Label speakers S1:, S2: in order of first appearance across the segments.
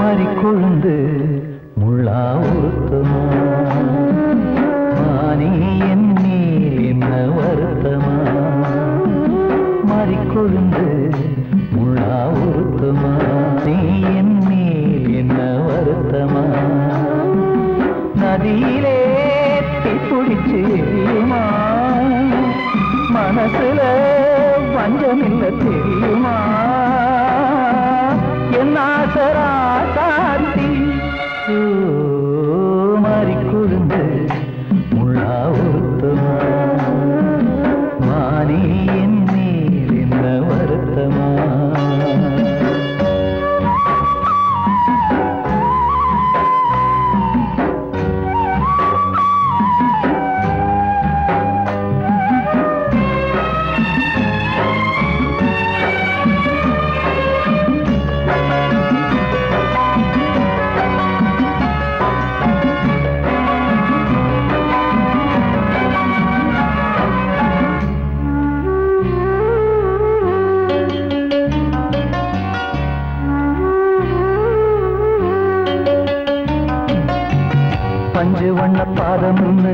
S1: மறிக்கொழுந்து முள்ளா உருத்தமா மானே என் மேல் என்ன வருத்தமா மறிக்கொழுந்து முள்ளா உருத்தமா நீ என் மேல் என்ன வருத்தமா நதியிலே தீப்பிடிச்சு எரியுமா மனசுல வஞ்சமில்ல தெரியுமா என் ஆசரா சாத்தி மறிக்கொழுந்து முள்ளா உருத்தமா மானே என் மேல் என்ன வருத்தமா பஞ்சு வண்ண பாதம்னு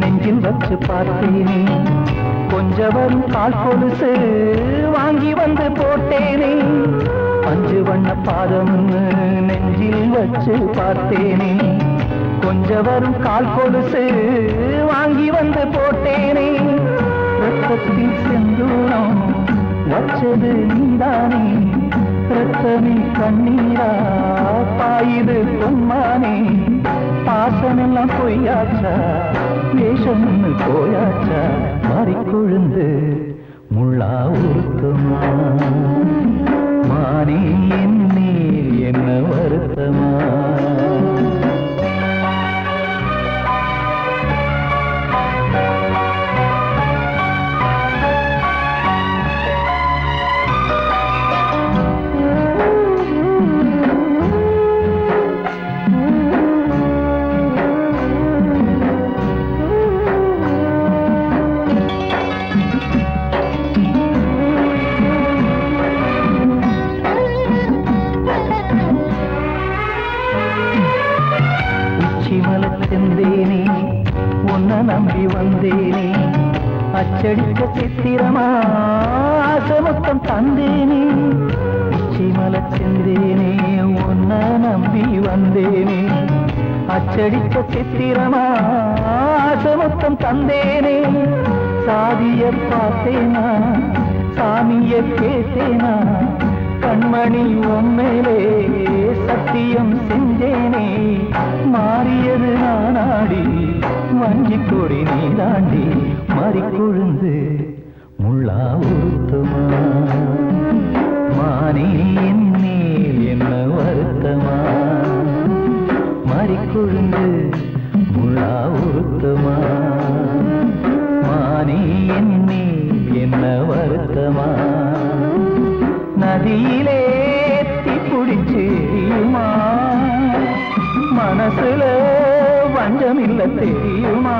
S1: நெஞ்சில் வச்சு பார்த்தேனே கொஞ்சம் வரும் கால் கொலுசு வாங்கி வந்து போட்டேனே பஞ்சு வண்ண பாதம்னு நெஞ்சில் வச்சு பார்த்தேனே கொஞ்சம் வரும் கால் கொலுசு வாங்கி வந்து போட்டேனே ரத்தத்தில் செந்தூரம் வச்சது நீதானே ரத்தமே கண்ணீரா பாயுது பொம்மானே பாசமெல்லாம் பொய்யாச்சா வேஷம்னு போயாச்சா மறிக்கொழுந்து முள்ளா உருத்தமா மானே என் மேல் என்ன வருத்தமா செந்தேனே உன்னை நம்பி வந்தேனே அச்சடிக்க சித்திரமா ஆசமொத்தம் தந்தேனே உச்சிமல செந்தேனே உன்னை நம்பி வந்தேனே அச்சடிக்க சித்திரமா ஆசமொத்தம் தந்தேனே சாதிய பார்த்தேனா சாமிய கேட்டேனா கண்மணி உம்மேலே சத்தியம் செஞ்சேனே மாறியது நானாடி வஞ்சி கொடி நீதாண்டி மறிக்கொழுந்து முள்ளா உருத்தமா மானே என் மேல் என்ன வருத்தமா மறிக்கொழுந்து முள்ளா உருத்தமா மானே என் மேல் என்ன வருத்தமா நதியிலே தீப்பிடிச்சு எரியுமா மனசுல வஞ்சமில்ல தெரியுமா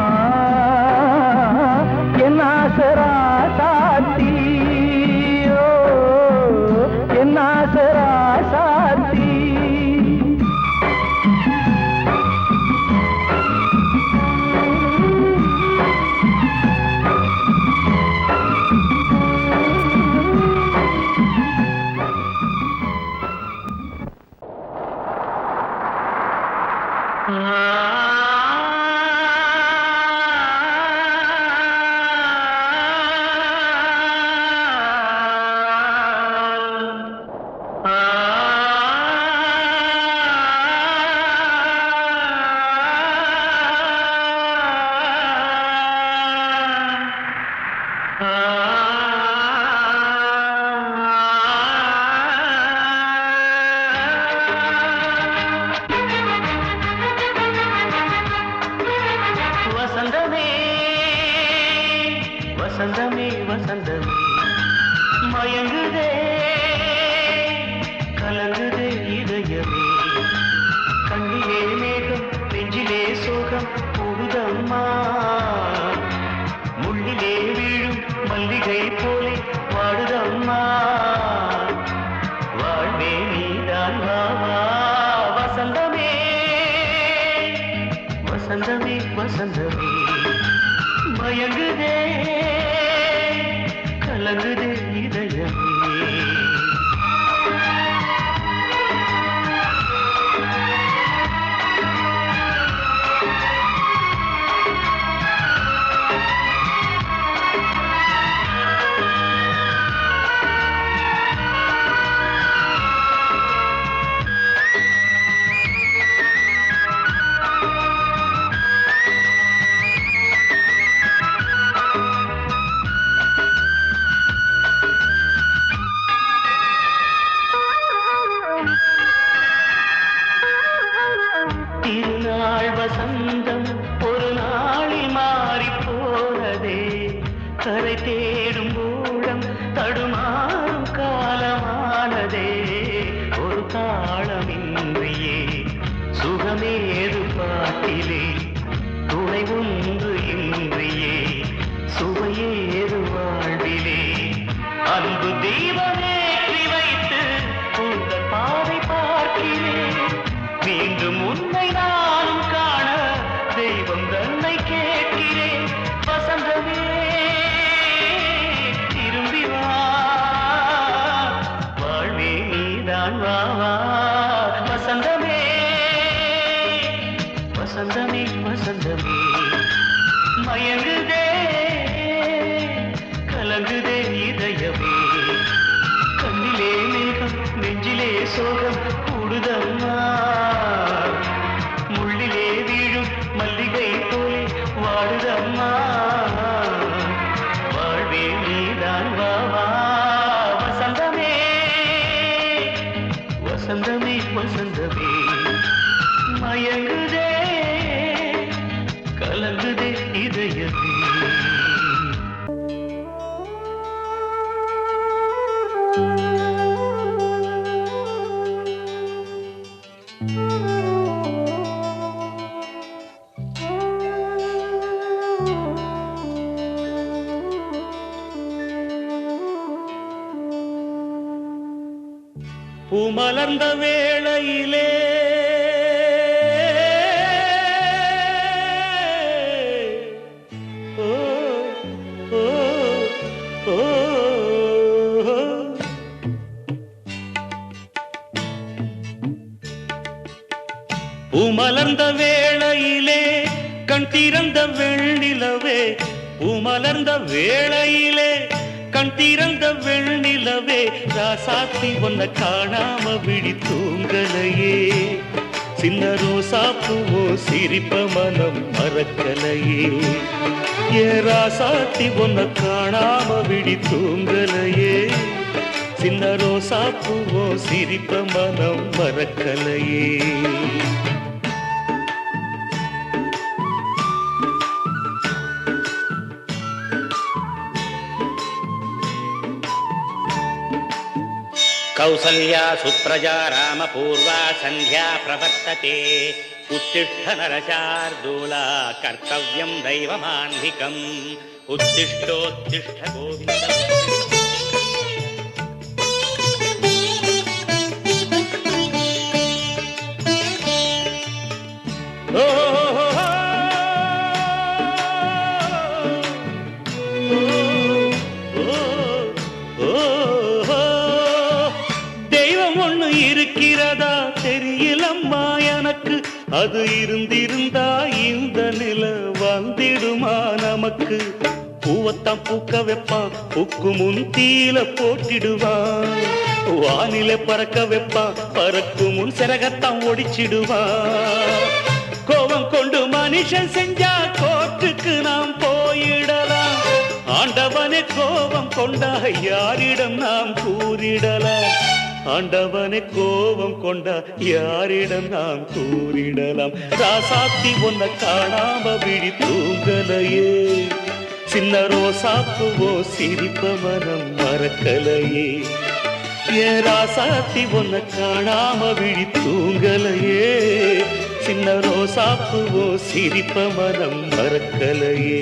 S1: என் ஆசரா சாத்தி என் ஆசரா சாத்தி வசந்தமே வசந்தமே மயங்குதே
S2: வசந்தமே மயங்குதே கலங்குதே இதயமே திருநாள் வசந்தம் ஒரு நாளில் மாறி போனதே கரை தேடும் ஊழம் தடுமாறும் காலமானதே ஒரு தாளமின்றியே சுகமேது பாட்டிலே துணை ஒன்று இன்றியே சுவையேது வாழ்விலே அன்பு தீபமேற்றி வைத்து உங்கள் பாதை பார்க்கிறேன் மீண்டும் உன்னை நானும் காண தெய்வம் தன்னை கேட்கிறேன் வசந்தமே திரும்பி வா வாழ்வே நீதான் வா வா வசந்தமே வசந்தமே வசந்தமே மயங்குதே கலங்குதே இதயமே கண்ணிலே மேகம் நெஞ்சிலே சோகம் கூடுதம்மா முள்ளிலே வீழும் மல்லிகை போலே வாடுதம்மா வாழ்வே நீதான் வா வா வசந்தமே வசந்தமே வசந்தமே மயங்குதே கலங்குதே இதயமே பூமலர்ந்த வேளையிலே ஓ ஓ ஓ பூமலர்ந்த வேளையிலே கண் திறந்த வெண்ணிலவே பூமலர்ந்த வேளையிலே கண் திறந்த வெண்ணிலவே ராசாத்தி ஒன்ன காணாம விழி தூங்கலையே சின்ன ரோசாப்பூவோ சிரிப்ப மனம் மறக்கலையே ஏ ராசாத்தி ஒன்ன காணாம விழி தூங்கலையே சின்ன ரோசாப்பூவோ சிரிப்ப மனம் மறக்கலையே
S3: कौसल्या सुप्रजा रामपूर्वा सन्ध्या प्रवर्तते उत्तिष्ठ नरशार्दूला कर्तव्यं दैवमान्धिकम् उत्तिष्ठोत्तिष्ठ गोविन्द
S2: இருக்கிறதா தெரியலம்மா எனக்கு அது இருந்திருந்தா இந்த நில வந்திடுமா நமக்கு பூவத்தான் பூக்க வைப்பான் பூக்கு முன் தீல போட்டிடுவான் வானில பறக்க வைப்பான் பறக்கு முன் சிறகத்தான் ஒடிச்சிடுவான் கோபம் கொண்டு மனுஷன் செஞ்சா கோர்ட்டுக்கு நாம் போயிடலாம் ஆண்டவனே கோபம் கொண்டா யாரிடம் நாம் கூறிடலாம் ஆண்டவனே கோபம் கொண்டா யாரிடம் நாம் கூறிடலாம் ராசாத்தி ஒன்ன காணாம விழி தூங்கலையே சின்ன ரோசாப்பூவோ சிரிப்ப மனம் மறக்கலையே ஏ ராசாத்தி ஒன்ன காணாம விழி தூங்கலையே சின்ன ரோசாப்பூவோ சிரிப்ப மனம் மறக்கலையே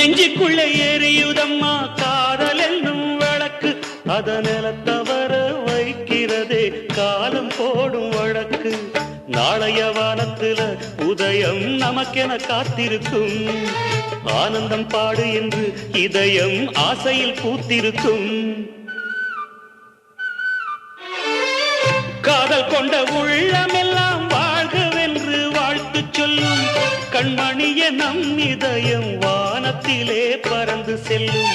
S2: நெஞ்சுக்குள்ள எரியுதம்மா காதல் என்னும் விளக்கு அத நிலத்தவர வைக்கிறதே காலம் போடும் வழக்கு நாளைய வானத்துல உதயம் நமக்கென காத்திருக்கும் ஆனந்தம் பாடு என்று இதயம் ஆசையில் பூத்திருக்கும் காதல் கொண்ட உள்ளமெல்லாம் வாழ்கவென்று வாழ்த்து சொல்லும் கண்மணிய நம் இதயம் வானத்திலே பறந்து செல்லும்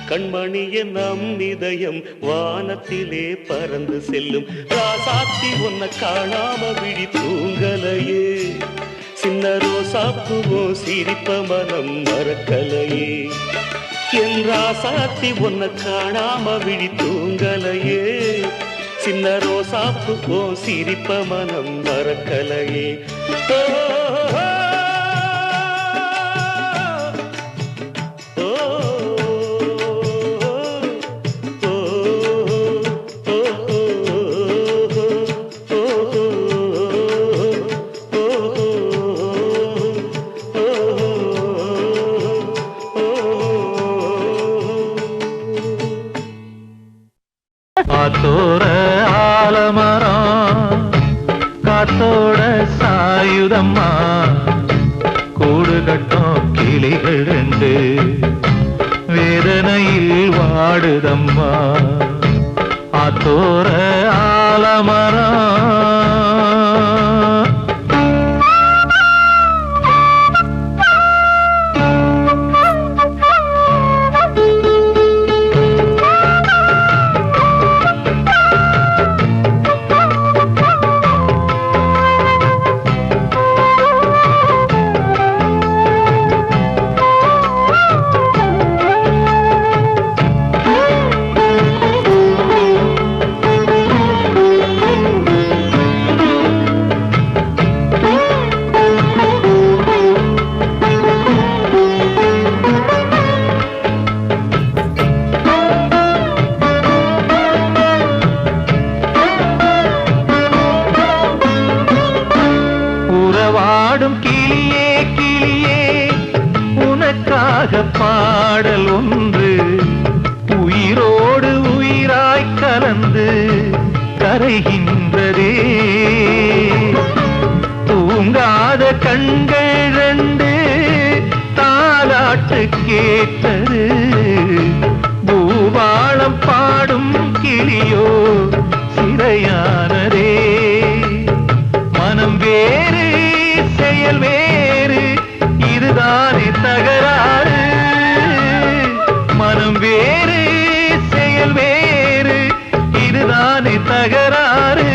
S2: கண்மணிய நம் இதயம் வானத்திலே பறந்து செல்லும் ராசாத்தி உன்னை காணாம விழி தூங்கலையே சின்ன ரோசாப்புவோ சிரிப்ப மனம் மறக்கலையே என் ராசாத்தி உன்னை காணாம விழி தூங்கலையே சின்ன ரோசாப்புவோ சிரிப்ப மனம் மறக்கலையே
S1: காத்தோர ஆலமரம் காத்தோட சாயுதம்மா கூடு கட்டும் கிளிகள் ரெண்டு வேதனையில் வாடுதம்மா ஆத்தோர ஆலமரம் பாடல் ஒன்று உயிரோடு உயிராய் கலந்து கரைகின்றதே தூங்காத கண்கள் ரெண்டு தாலாட்டு கேட்டது பூபாளம் பாடும் கிளியோ சிறையானதே மனம் வேறு செயல் வேறு இதுதானே தகராறு மனம் வேறு செயல் வேறு இதுதானே தகராறு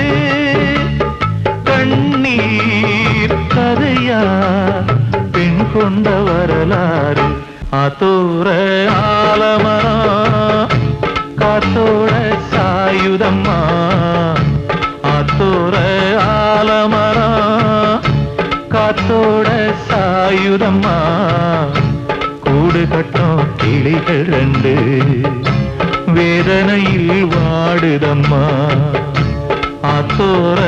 S1: கண்ணீர் கதையா பெண் கொண்ட வரலாறு ஆத்தோர ஆலமரம் காத்தோட சாயுதம்மா ஆத்தோர ஆலமரம் காத்தோட சாயுதம்மா கூடு கட்டும் கிளிகள் ரெண்டு வேதனையில் வாடுதம்மா ஆத்தோர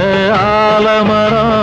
S1: ஆலமரம்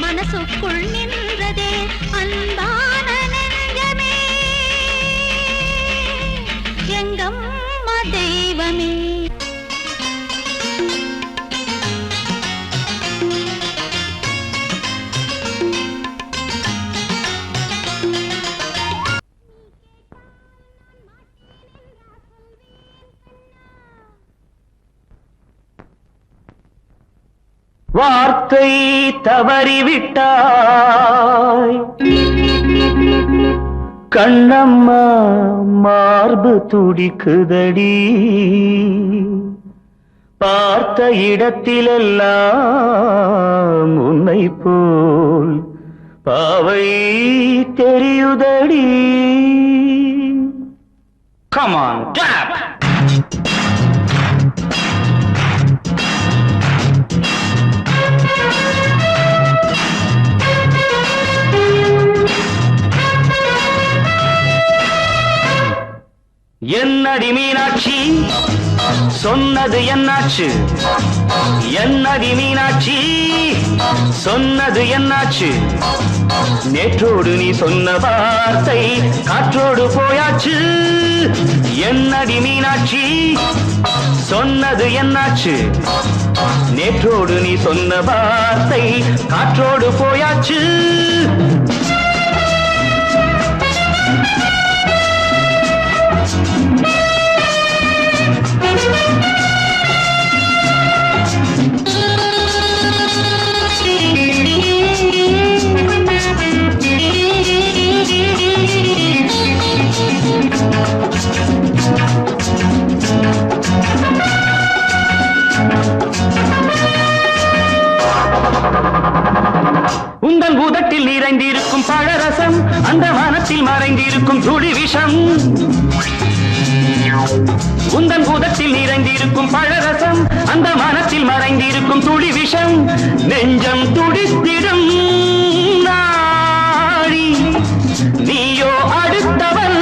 S4: மனசுக்குள் நின்றதே அன்பான நெஞ்சமே எங்கம்மா தெய்வமே.
S1: வார்த்தை தவறிவிட்டாய் கண்ணம்மா மார்பு துடிக்குதடி பார்த்த இடத்திலெல்லாம் உன்னை போல் பாவை தெரியுதடி.
S3: Come on, clap! என்னடி மீனாட்சி சொன்னது என்னாச்சு, என்னடி மீனாட்சி சொன்னது என்னாச்சு, நேற்றோடு நீ சொன்ன வார்த்தை காற்றோடு போயாச்சு. என்னடி மீனாட்சி சொன்னது என்னாச்சு, நேற்றோடு நீ சொன்ன வார்த்தை காற்றோடு போயாச்சு. பழரசம் அந்த மனத்தில் மறைந்திருக்கும் துளி விஷம் உந்தன் பூதத்தில் நிறைந்திருக்கும் பழரசம் அந்த மனத்தில் மறைந்திருக்கும் துளி விஷம் நெஞ்சம் துடித்திடும் நாடி நீயோ அடுத்தவன்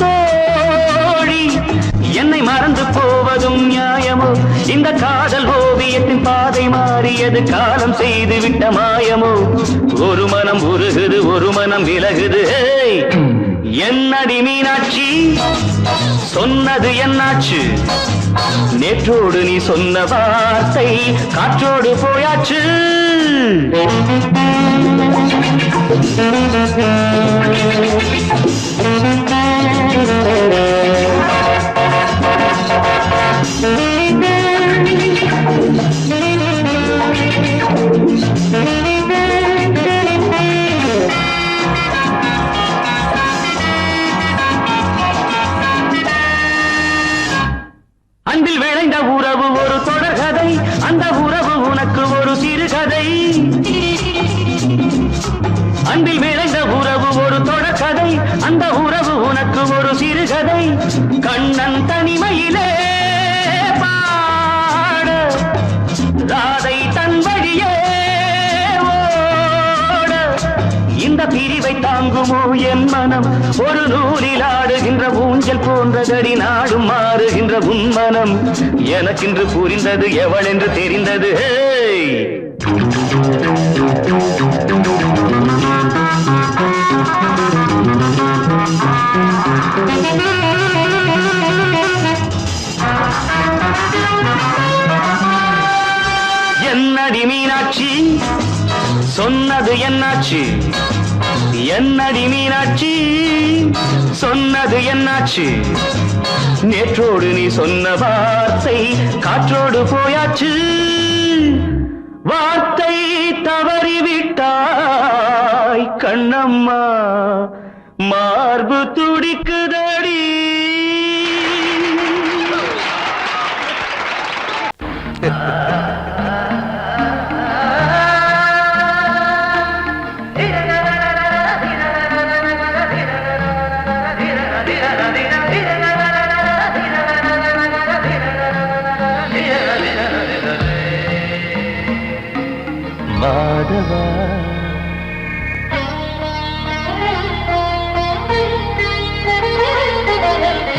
S3: தோழி என்னை மறந்து போவதும் நியாயமோ இந்த காதல் ஓவியத்தின் பாதை மாறியது காலம் செய்து விட்ட மாயமோ ஒரு மனம் உருகுது ஒரு மனம் விலகுது என்னடி மீனாட்சி சொன்னது என்னாச்சு நேற்றோடு நீ சொன்ன வார்த்தை காற்றோடு போயாச்சு அன்பில் விளைந்த உறவு ஒரு தொடர்கதை அந்த உறவு உனக்கு ஒரு சிறுகதை அன்பில் விளைந்த உறவு ஒரு தொடர்கதை அந்த உறவு உனக்கு ஒரு சிறுகதை கண்ணன் தனிமையிலே பாட ராதை தன் வழியே ஓட இந்த பிரிவை தாங்குமோ என் மனம் ஒரு நூலில் ஆடுகின்ற ஊஞ்சல் போன்றதடி நாடும் மாறுகின்ற உன்மனம் எனக்கென்று புரிந்தது எவள் என்று தெரிந்தது என்னடி மீனாட்சி சொன்னது என்னாச்சு என்னடி மீனாட்சி சொன்னது என்னாச்சு நேற்றோடு நீ சொன்ன வார்த்தை காற்றோடு போயாச்சு வார்த்தை தவறிவிட்டாய் கண்ணம்மா மார்பு துடிக்குதடி மாதவா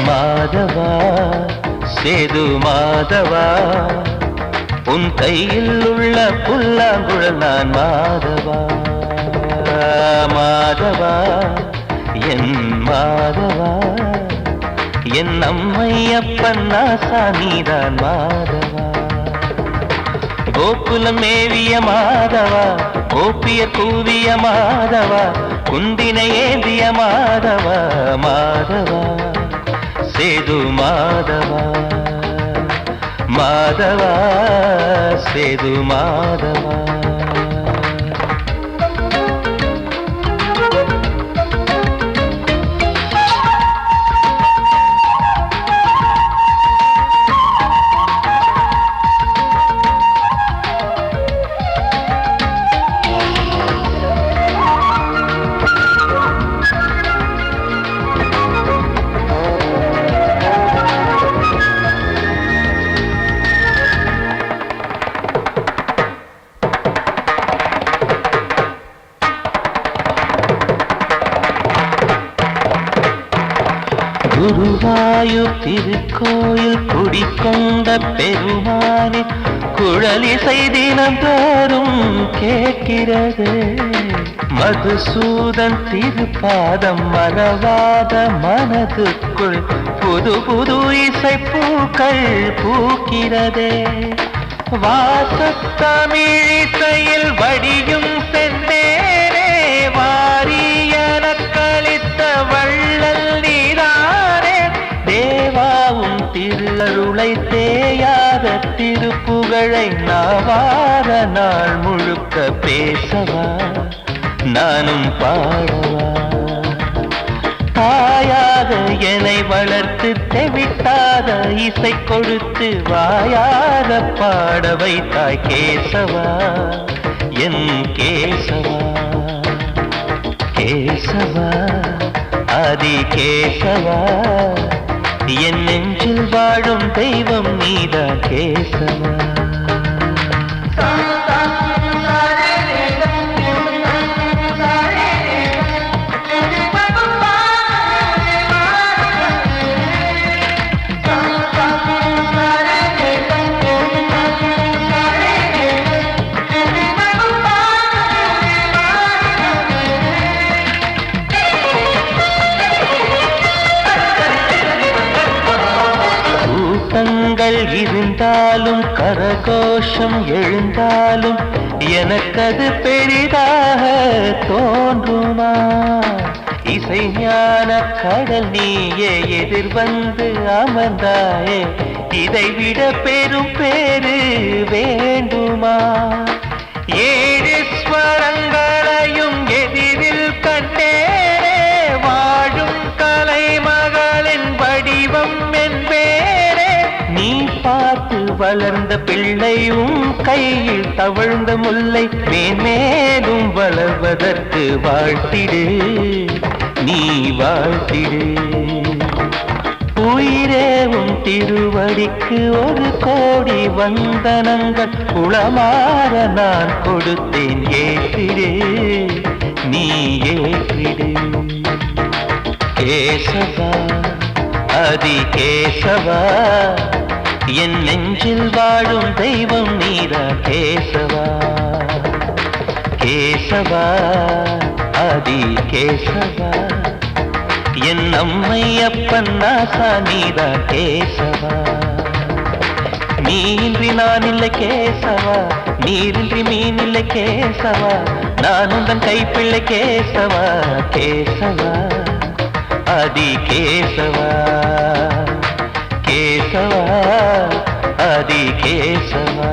S3: மாதவா சேது மாதவா உன் கையில் உள்ள புல்லாங்குழல் நான் மாதவா மாதவா என் மாதவா என் அம்மையப்பன் நாசானிதான் மாதவா கோகுலம் மேவிய மாதவா கோப்பிய கூவிய மாதவா குந்தினை ஏந்திய மாதவா மாதவா சேது மாதவா மாதவா சேது மாதவா குருவாயூர் திருக்கோயில் குடிக்கொண்ட பெருமானே குழலிசை தினந்தோறும் கேட்கிறது மதுசூதன் திருப்பாதம் மறவாத மனதுக்குள் புது புது இசை பூக்கள் பூக்கிறதே வாசத்தமிழிசையில் வடியும் செந்தேனே வாரியன கழித்த வள்ளல் நீதானே தேவாவும் திருளருளை தேயாத திருப்புகழை நாவார நாள் முழுக்க பேசவா நானும் பாடவா தாயாக என்னை வளர்த்து தெவிட்டாத இசை கொடுத்து வாயாக பாட வைத்தாய் கேசவா என் கேசவா கேசவா ஆதி கேசவா என் நெஞ்சில் வாழும் தெய்வம் நீதான் கேசவா. கூட்டங்கள் இருந்தாலும் கரகோஷம் எழுந்தாலும் எனக்கது பெரிதாக தோன்றுமா? இசை ஞான கடல் நீயே எதிர்வந்து அமர்ந்தாயே, இதைவிட பெரும் பேரு வேண்டுமா? ஏழு ஸ்வரங்களையும் எதிரில் கண்டேனே, வாழும் கலைமகளின் வடிவம் என்பேனே. நீ பார்த்து வளர்ந்த பிள்ளையும் கையில் தவழ்ந்த முல்லை மேன்மேலும் வளர்வதற்கு வாழ்த்திடு, நீ வாழ்த்திடு. உயிரேவும் திருவடிக்கு ஒரு கோடி வந்தனங்கள் உளமாற நான் கொடுத்தேன், ஏற்றிடு, நீ ஏற்றிடு. கேசவா ஆதி கேசவா என் நெஞ்சில் வாழும் தெய்வம் நீதான் கேசவா. கேசவா ஆதி கேசவா என் அம்மை அப்பன் நாசா நீதான் கேசவா. நீயின்றி நான் இல்லை கேசவா, நீரின்றி மீன் இல்லை கேசவா, நான் உந்தன் கைப்பிள்ளை கேசவா. கேசவா ஆதி கேசவா, கேசவா ஆதி கேசவா.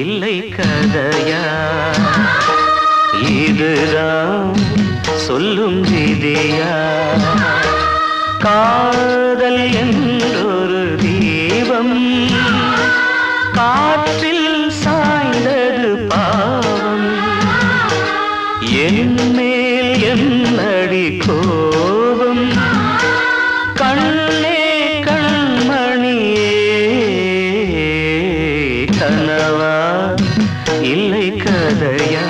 S1: இல்லை கதையா, இதுதான் சொல்லும் விதியா? காதல் என்றொரு தீபம் காற்றில் சாய்ந்தது பாவம், என் மேல் என்னடி கோபம்? கண்ணே கண்மணியே, கனவா இல்லை கதையா,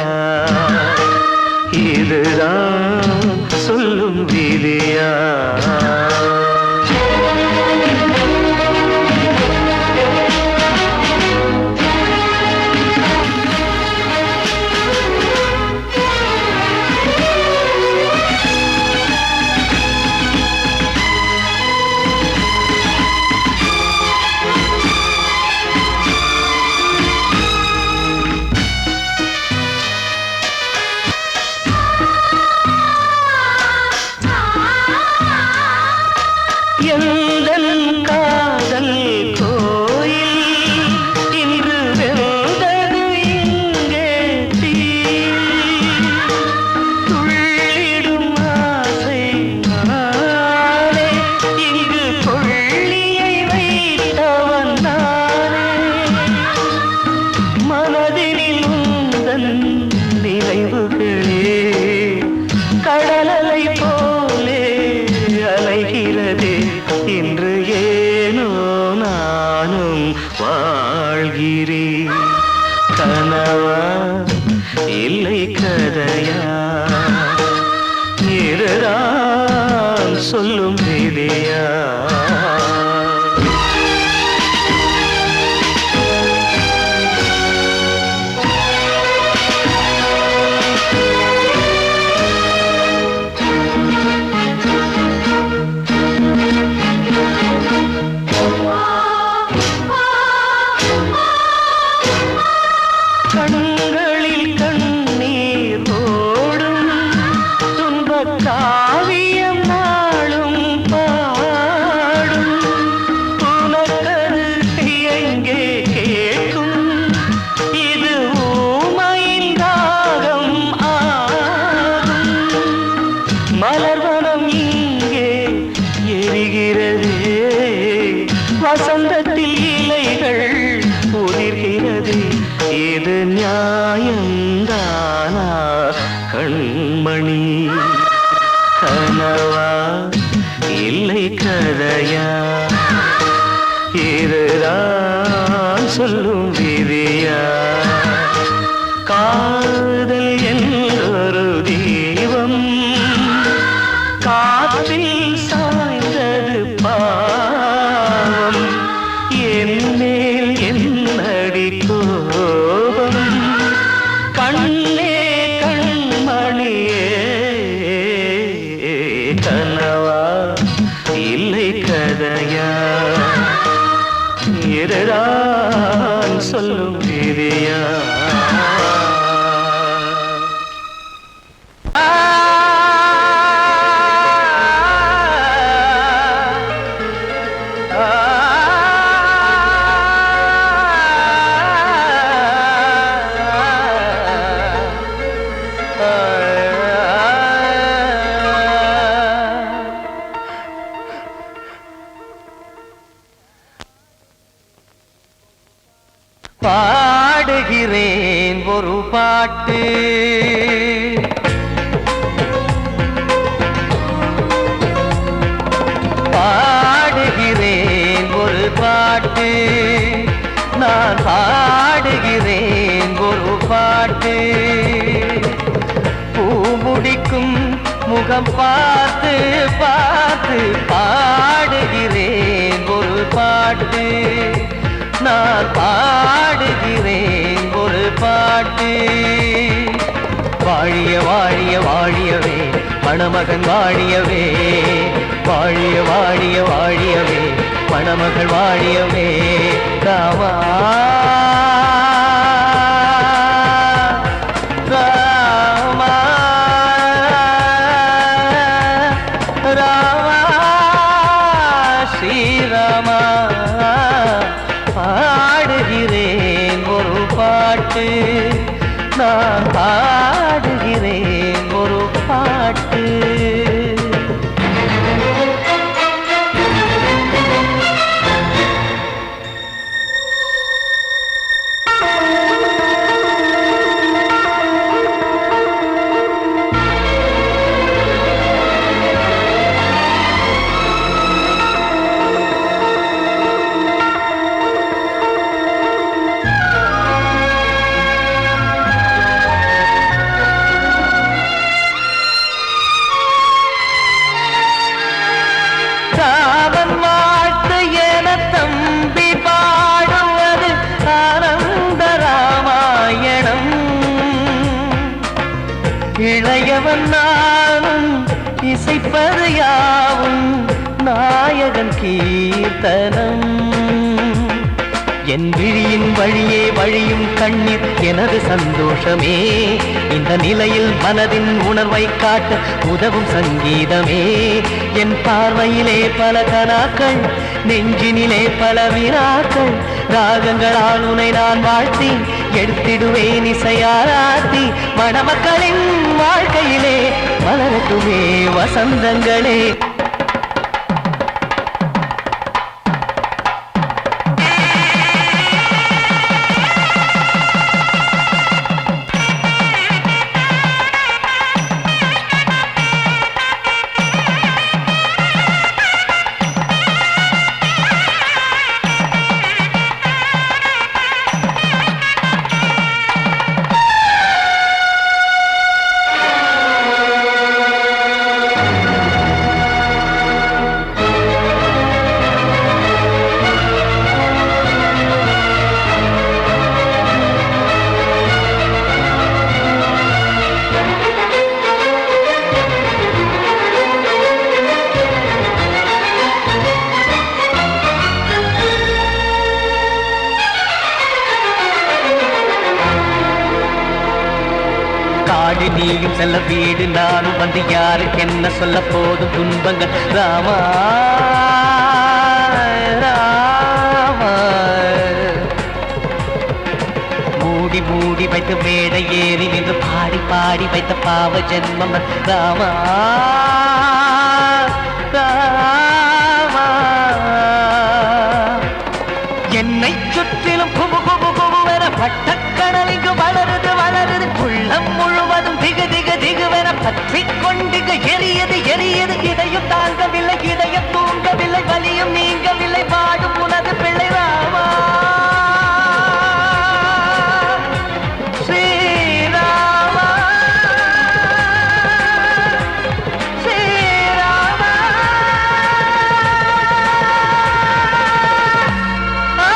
S1: இதுதான் சொல்லும் விதியா? இல்லை கதையா இதுதான் சொல்லும் விதியா கண்களில் கண்ணீர் ஓடும் துன்பக் காவியம் நாளும் பாடும் உனக்கது எங்கே கேட்கும் இது ஊமையின் தாகம் ஆகும் மலர்வனம் இங்கே எரிகிறதே வசந்தத்தில் இலைகள் உதிர்கிறது இது நியாயந்தானா கண்மணி கனவா இல்லை கதையா இதுதான் சொல்லும் விதியா காதல் என்றொரு தீபம் காற்றில் சாய்ந்தது பாவம் என் மேல் என்னடி கோபம் கண்ணே கண்மணியே கனவா இல்லை கதையா இதுதான் சொல்லும் விதியா பாடுகிறேன் ஒரு பாட்டு பாடுகிறேன் ஒரு பாட்டு நான் பாடுகிறேன் ஒரு பாட்டு பூ முடிக்கும் முகம் பார்த்து பார்த்து பாடுகிறேன் ஒரு பாட்டு நான் பாடுகிறேன் ஒரு பாட்டு வாழிய வாழிய வாழியவே மணமகன் வாழியவே வாழிய வாழிய வாழியவே மணமகள் வாழியவே ராமா ராமா ராமா ஸ்ரீராமா பாடுகிறேன் ஒரு பாட்டு நான் பாடுகிறேன் ஒரு பாட்டு இளையவன் நானும் இசைப்பது யாவும் நாயகன் கீர்த்தனம் என் விழியின் வழியே வழியும் கண்ணீர் எனது சந்தோஷமே இந்த நிலையில் மனதின் உணர்வை காட்ட உதவும் சங்கீதமே என் பார்வையிலே பல கனாக்கள் நெஞ்சினிலே பல வினாக்கள் ராகங்களால் உனை நான் வாழ்த்தி எடுத்திடுவேன் இசையாராத்தி மணமக்களின் வாழ்க்கையிலே மலரட்டுமே வசந்தங்களே பாதை நீயும் செல்ல வீடு நானும் வந்து யாருக்கு என்ன சொல்ல போதும் துன்பங்கள் ராமா ராமா மூடி மூடி வைத்து மேடை ஏறி நின்று பாடி பாடி வைத்த பாவ ஜென்மம் ராமா ராமா என்னை சுற்றிலும் குபு குபு குபுவென பட்டக்கடல் இங்கு வளருது வளருது உள்ளம் முழுவதும் திகு திகு திகுவென பற்றி கொண்டிக எரியது எரியது இதையும் தாங்கவில்லை இதையும் தூங்கவில்லை வலியும் நீங்கவில்லை வாடும் உனது பிள்ளை ராமா ஸ்ரீராமா ஸ்ரீராமா ஆ